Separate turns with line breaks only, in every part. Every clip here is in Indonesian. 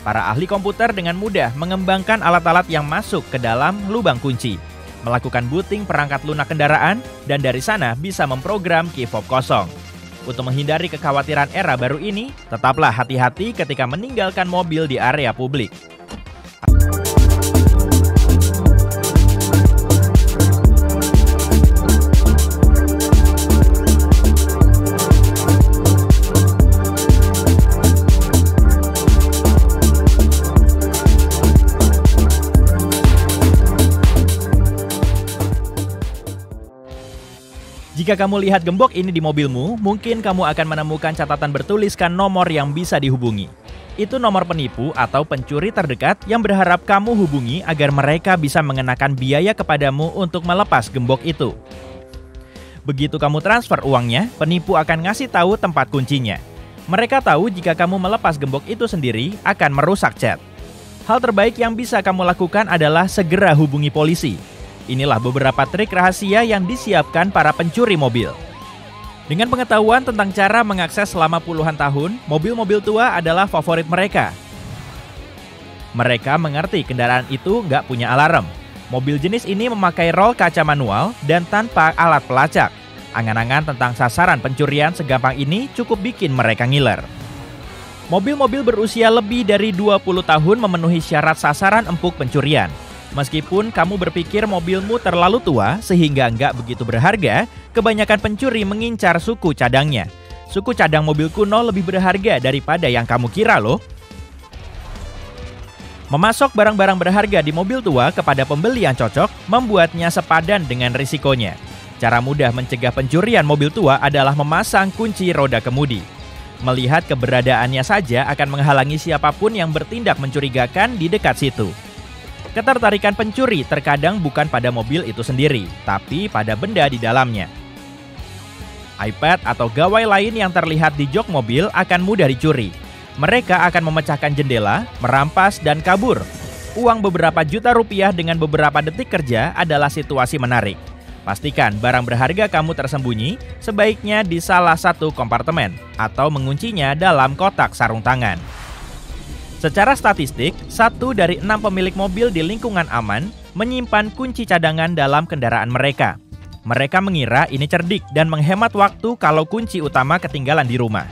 Para ahli komputer dengan mudah mengembangkan alat-alat yang masuk ke dalam lubang kunci, melakukan booting perangkat lunak kendaraan, dan dari sana bisa memprogram key fob kosong. Untuk menghindari kekhawatiran era baru ini, tetaplah hati-hati ketika meninggalkan mobil di area publik. Jika kamu lihat gembok ini di mobilmu, mungkin kamu akan menemukan catatan bertuliskan nomor yang bisa dihubungi. Itu nomor penipu atau pencuri terdekat yang berharap kamu hubungi agar mereka bisa mengenakan biaya kepadamu untuk melepas gembok itu. Begitu kamu transfer uangnya, penipu akan ngasih tahu tempat kuncinya. Mereka tahu jika kamu melepas gembok itu sendiri akan merusak chat. Hal terbaik yang bisa kamu lakukan adalah segera hubungi polisi. Inilah beberapa trik rahasia yang disiapkan para pencuri mobil. Dengan pengetahuan tentang cara mengakses selama puluhan tahun, mobil-mobil tua adalah favorit mereka. Mereka mengerti kendaraan itu nggak punya alarm. Mobil jenis ini memakai rol kaca manual dan tanpa alat pelacak. Angan-angan tentang sasaran pencurian segampang ini cukup bikin mereka ngiler. Mobil-mobil berusia lebih dari 20 tahun memenuhi syarat sasaran empuk pencurian. Meskipun kamu berpikir mobilmu terlalu tua sehingga nggak begitu berharga, kebanyakan pencuri mengincar suku cadangnya. Suku cadang mobil kuno lebih berharga daripada yang kamu kira loh. Memasok barang-barang berharga di mobil tua kepada pembeli yang cocok membuatnya sepadan dengan risikonya. Cara mudah mencegah pencurian mobil tua adalah memasang kunci roda kemudi. Melihat keberadaannya saja akan menghalangi siapapun yang bertindak mencurigakan di dekat situ. Ketertarikan pencuri terkadang bukan pada mobil itu sendiri, tapi pada benda di dalamnya. iPad atau gawai lain yang terlihat di jok mobil akan mudah dicuri. Mereka akan memecahkan jendela, merampas, dan kabur. Uang beberapa juta rupiah dengan beberapa detik kerja adalah situasi menarik. Pastikan barang berharga kamu tersembunyi, sebaiknya di salah satu kompartemen, atau menguncinya dalam kotak sarung tangan. Secara statistik, 1 dari 6 pemilik mobil di lingkungan aman menyimpan kunci cadangan dalam kendaraan mereka. Mereka mengira ini cerdik dan menghemat waktu kalau kunci utama ketinggalan di rumah.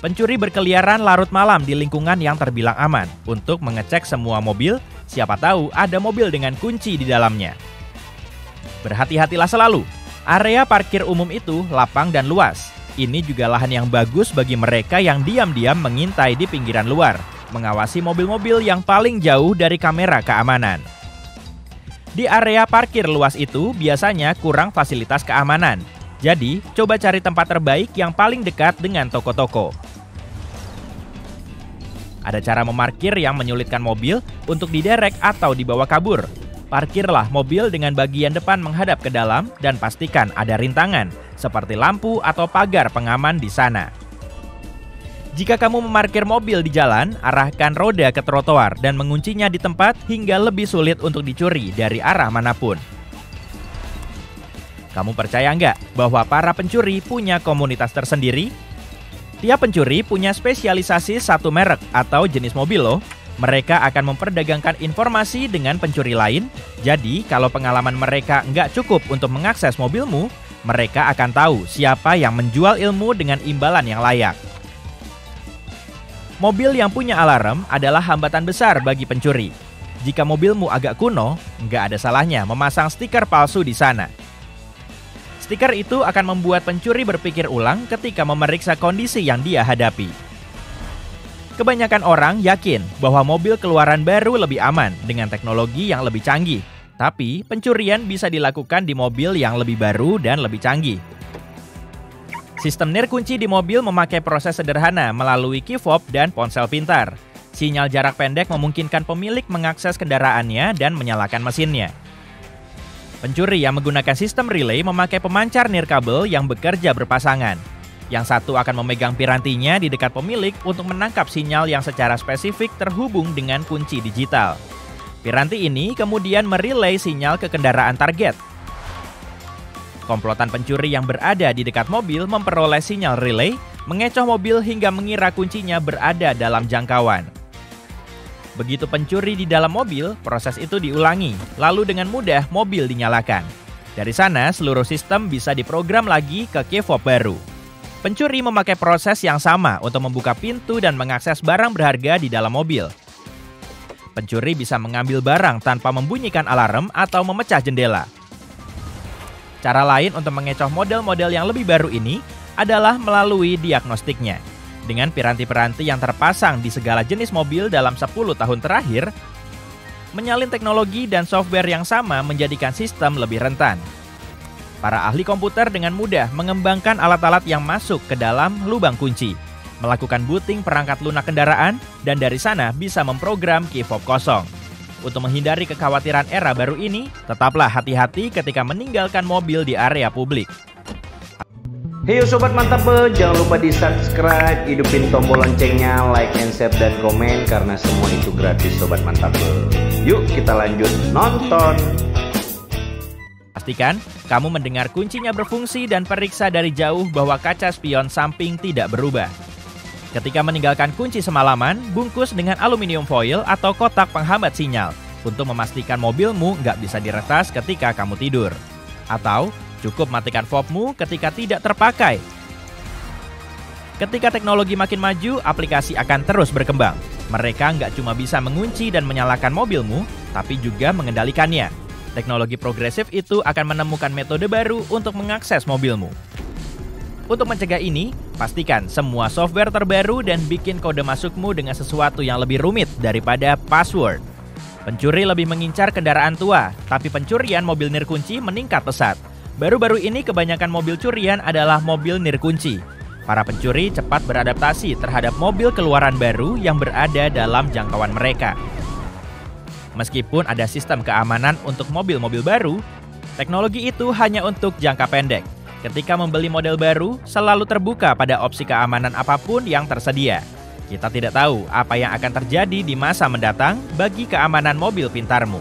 Pencuri berkeliaran larut malam di lingkungan yang terbilang aman untuk mengecek semua mobil, siapa tahu ada mobil dengan kunci di dalamnya. Berhati-hatilah selalu, area parkir umum itu lapang dan luas. Ini juga lahan yang bagus bagi mereka yang diam-diam mengintai di pinggiran luar, mengawasi mobil-mobil yang paling jauh dari kamera keamanan. Di area parkir luas itu biasanya kurang fasilitas keamanan, jadi coba cari tempat terbaik yang paling dekat dengan toko-toko. Ada cara memarkir yang menyulitkan mobil untuk diderek atau dibawa kabur. Parkirlah mobil dengan bagian depan menghadap ke dalam dan pastikan ada rintangan, seperti lampu atau pagar pengaman di sana. Jika kamu memarkir mobil di jalan, arahkan roda ke trotoar dan menguncinya di tempat hingga lebih sulit untuk dicuri dari arah manapun. Kamu percaya nggak bahwa para pencuri punya komunitas tersendiri? Tiap pencuri punya spesialisasi satu merek atau jenis mobil loh. Mereka akan memperdagangkan informasi dengan pencuri lain, jadi kalau pengalaman mereka nggak cukup untuk mengakses mobilmu, mereka akan tahu siapa yang menjual ilmu dengan imbalan yang layak. Mobil yang punya alarm adalah hambatan besar bagi pencuri. Jika mobilmu agak kuno, nggak ada salahnya memasang stiker palsu di sana. Stiker itu akan membuat pencuri berpikir ulang ketika memeriksa kondisi yang dia hadapi. Kebanyakan orang yakin bahwa mobil keluaran baru lebih aman dengan teknologi yang lebih canggih. Tapi pencurian bisa dilakukan di mobil yang lebih baru dan lebih canggih. Sistem nirkunci di mobil memakai proses sederhana melalui key fob dan ponsel pintar. Sinyal jarak pendek memungkinkan pemilik mengakses kendaraannya dan menyalakan mesinnya. Pencuri yang menggunakan sistem relay memakai pemancar nirkabel yang bekerja berpasangan. Yang satu akan memegang pirantinya di dekat pemilik untuk menangkap sinyal yang secara spesifik terhubung dengan kunci digital. Piranti ini kemudian merelay sinyal ke kendaraan target. Komplotan pencuri yang berada di dekat mobil memperoleh sinyal relay, mengecoh mobil hingga mengira kuncinya berada dalam jangkauan. Begitu pencuri di dalam mobil, proses itu diulangi, lalu dengan mudah mobil dinyalakan. Dari sana, seluruh sistem bisa diprogram lagi ke key fob baru. Pencuri memakai proses yang sama untuk membuka pintu dan mengakses barang berharga di dalam mobil. Pencuri bisa mengambil barang tanpa membunyikan alarm atau memecah jendela. Cara lain untuk mengecoh model-model yang lebih baru ini adalah melalui diagnostiknya. Dengan piranti-piranti yang terpasang di segala jenis mobil dalam 10 tahun terakhir, menyalin teknologi dan software yang sama menjadikan sistem lebih rentan. Para ahli komputer dengan mudah mengembangkan alat-alat yang masuk ke dalam lubang kunci, melakukan booting perangkat lunak kendaraan, dan dari sana bisa memprogram key fob kosong. Untuk menghindari kekhawatiran era baru ini, tetaplah hati-hati ketika meninggalkan mobil di area publik.
Hey Sobat Mantap, jangan lupa di subscribe, hidupin tombol loncengnya, like and share dan komen karena semua itu gratis Sobat Mantap. Yuk kita lanjut nonton.
Pastikan kamu mendengar kuncinya berfungsi dan periksa dari jauh bahwa kaca spion samping tidak berubah. Ketika meninggalkan kunci semalaman, bungkus dengan aluminium foil atau kotak penghambat sinyal untuk memastikan mobilmu nggak bisa diretas ketika kamu tidur. Atau cukup matikan fobmu ketika tidak terpakai. Ketika teknologi makin maju, aplikasi akan terus berkembang. Mereka nggak cuma bisa mengunci dan menyalakan mobilmu, tapi juga mengendalikannya. Teknologi progresif itu akan menemukan metode baru untuk mengakses mobilmu. Untuk mencegah ini, pastikan semua software terbaru dan bikin kode masukmu dengan sesuatu yang lebih rumit daripada password. Pencuri lebih mengincar kendaraan tua, tapi pencurian mobil nirkunci meningkat pesat. Baru-baru ini kebanyakan mobil curian adalah mobil nirkunci. Para pencuri cepat beradaptasi terhadap mobil keluaran baru yang berada dalam jangkauan mereka. Meskipun ada sistem keamanan untuk mobil-mobil baru, teknologi itu hanya untuk jangka pendek. Ketika membeli model baru, selalu terbuka pada opsi keamanan apapun yang tersedia. Kita tidak tahu apa yang akan terjadi di masa mendatang bagi keamanan mobil pintarmu.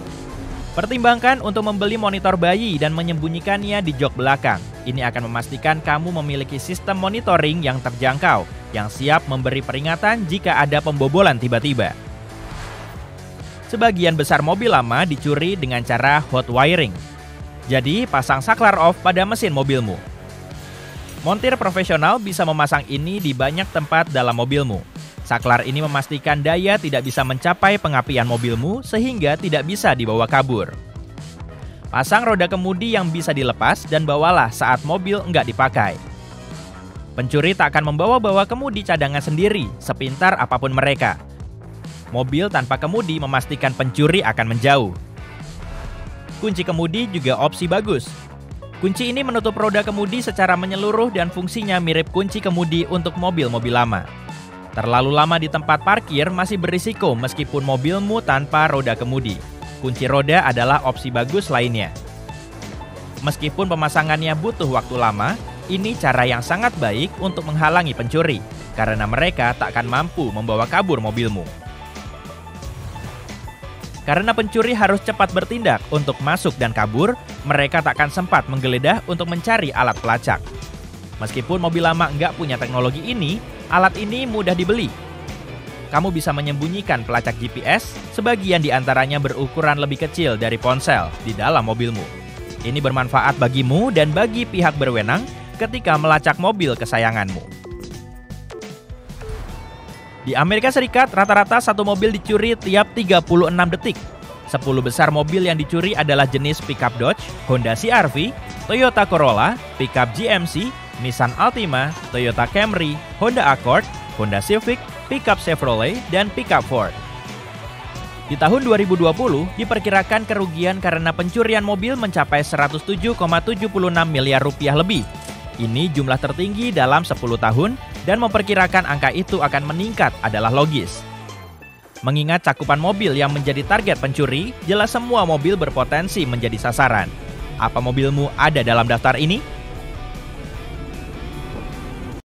Pertimbangkan untuk membeli monitor bayi dan menyembunyikannya di jok belakang. Ini akan memastikan kamu memiliki sistem monitoring yang terjangkau, yang siap memberi peringatan jika ada pembobolan tiba-tiba. Sebagian besar mobil lama dicuri dengan cara hot wiring. Jadi, pasang saklar off pada mesin mobilmu. Montir profesional bisa memasang ini di banyak tempat dalam mobilmu. Saklar ini memastikan daya tidak bisa mencapai pengapian mobilmu sehingga tidak bisa dibawa kabur. Pasang roda kemudi yang bisa dilepas dan bawalah saat mobil enggak dipakai. Pencuri tak akan membawa-bawa kemudi cadangan sendiri, sepintar apapun mereka. Mobil tanpa kemudi memastikan pencuri akan menjauh. Kunci kemudi juga opsi bagus. Kunci ini menutup roda kemudi secara menyeluruh dan fungsinya mirip kunci kemudi untuk mobil-mobil lama. Terlalu lama di tempat parkir masih berisiko meskipun mobilmu tanpa roda kemudi. Kunci roda adalah opsi bagus lainnya. Meskipun pemasangannya butuh waktu lama, ini cara yang sangat baik untuk menghalangi pencuri, karena mereka tak akan mampu membawa kabur mobilmu. Karena pencuri harus cepat bertindak untuk masuk dan kabur, mereka tak akan sempat menggeledah untuk mencari alat pelacak. Meskipun mobil lama nggak punya teknologi ini, alat ini mudah dibeli. Kamu bisa menyembunyikan pelacak GPS, sebagian di antaranya berukuran lebih kecil dari ponsel di dalam mobilmu. Ini bermanfaat bagimu dan bagi pihak berwenang ketika melacak mobil kesayanganmu. Di Amerika Serikat, rata-rata satu mobil dicuri tiap 36 detik. 10 besar mobil yang dicuri adalah jenis pickup Dodge, Honda CR-V, Toyota Corolla, pickup GMC, Nissan Altima, Toyota Camry, Honda Accord, Honda Civic, pickup Chevrolet, dan pickup Ford. Di tahun 2020, diperkirakan kerugian karena pencurian mobil mencapai 107,76 miliar rupiah lebih. Ini jumlah tertinggi dalam 10 tahun dan memperkirakan angka itu akan meningkat adalah logis. Mengingat cakupan mobil yang menjadi target pencuri, jelas semua mobil berpotensi menjadi sasaran. Apa mobilmu ada dalam daftar ini?